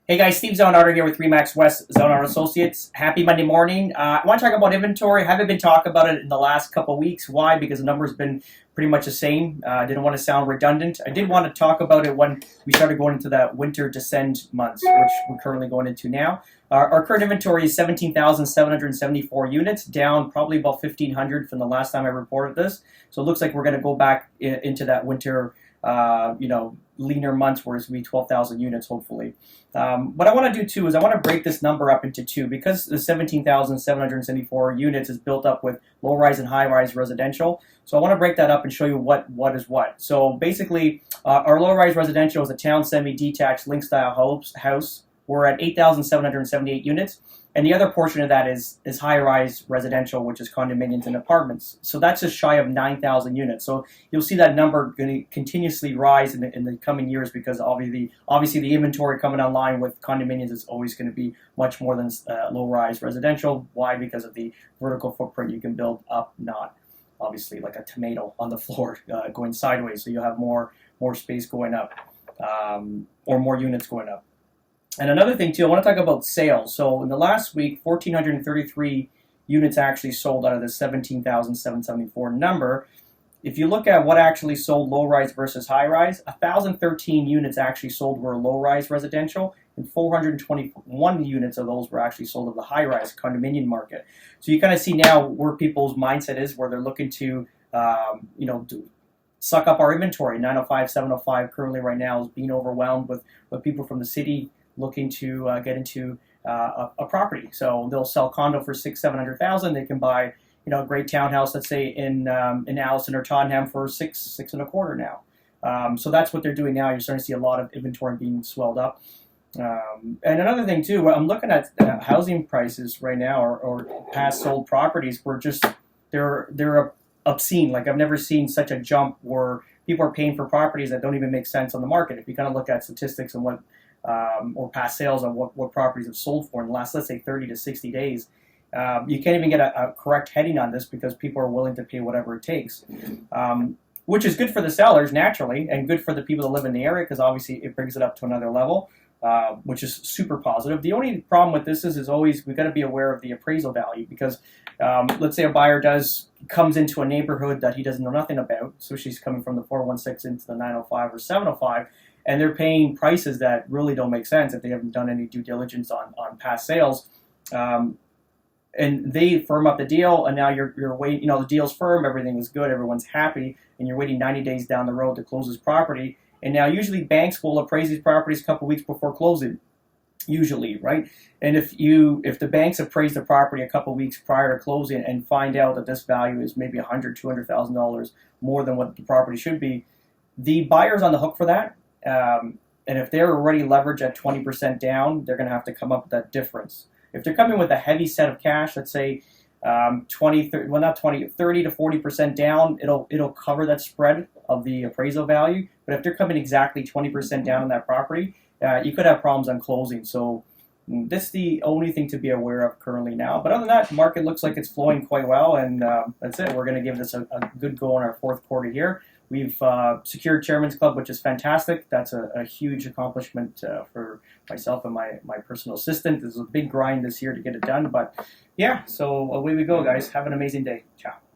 Hey guys, Steve Zonardo here with Remax West Zonardo Associates. Happy Monday morning. I want to talk about inventory. I haven't been talking about it in the last couple of weeks. Why? Because the number's been pretty much the same. I didn't want to sound redundant. I did want to talk about it when we started going into that winter descend months, which we're currently going into now. Our current inventory is 17,774 units, down probably about 1,500 from the last time I reported this. So it looks like we're going to go back into that winter leaner months where it's going to be 12,000 units, hopefully. What I want to do, too, is I want to break this number up into two because the 17,774 units is built up with low-rise and high-rise residential. So I want to break that up and show you what is what. So basically, our low-rise residential is a town semi-detached link-style house. We're at 8,778 units. And the other portion of that is high-rise residential, which is condominiums and apartments. So that's just shy of 9,000 units. So you'll see that number going to continuously rise in the coming years because obviously the inventory coming online with condominiums is always going to be much more than low-rise residential. Why? Because of the vertical footprint you can build up, not obviously like a tomato on the floor going sideways. So you'll have more space going up or more units going up. And another thing, too, I want to talk about sales. So in the last week, 1,433 units actually sold out of the 17,774 number. If you look at what actually sold low-rise versus high-rise, 1,013 units actually sold were low-rise residential, and 421 units of those were actually sold of the high-rise condominium market. So you kind of see now where people's mindset is, where they're looking to, suck up our inventory. 905, 705 currently right now is being overwhelmed with people from the city looking to get into a property. So they'll sell condo for $600,000-700,000. They can buy, a great townhouse, let's say in Allison or Tottenham for $625,000 now. So that's what they're doing now. You're starting to see a lot of inventory being swelled up. And another thing too, I'm looking at housing prices right now, or past sold properties. They're obscene. Like I've never seen such a jump where people are paying for properties that don't even make sense on the market. If you kind of look at statistics and what or past sales on what properties have sold for in the last, let's say, 30 to 60 days. You can't even get a correct heading on this because people are willing to pay whatever it takes, which is good for the sellers, naturally, and good for the people that live in the area because obviously it brings it up to another level, which is super positive. The only problem with this is always we've got to be aware of the appraisal value because let's say a buyer comes into a neighborhood that he doesn't know nothing about, so she's coming from the 416 into the 905 or 705, and they're paying prices that really don't make sense if they haven't done any due diligence on past sales. And they firm up the deal, and now you're waiting. The deal's firm, everything is good, everyone's happy, and you're waiting 90 days down the road to close this property. And now usually banks will appraise these properties a couple weeks before closing, usually, right? And if the banks appraise the property a couple weeks prior to closing and find out that this value is maybe $100,000, $200,000 more than what the property should be, the buyer's on the hook for that. And if they're already leveraged at 20% down, they're going to have to come up with that difference. If they're coming with a heavy set of cash, let's say 30 to 40% down, it'll cover that spread of the appraisal value. But if they're coming exactly 20% down on that property, you could have problems on closing. So this is the only thing to be aware of currently now. But other than that, the market looks like it's flowing quite well, and that's it. We're going to give this a good go in our fourth quarter here. We've secured Chairman's Club, which is fantastic. That's a huge accomplishment for myself and my personal assistant. This is a big grind this year to get it done. But yeah, so away we go, guys. Have an amazing day. Ciao.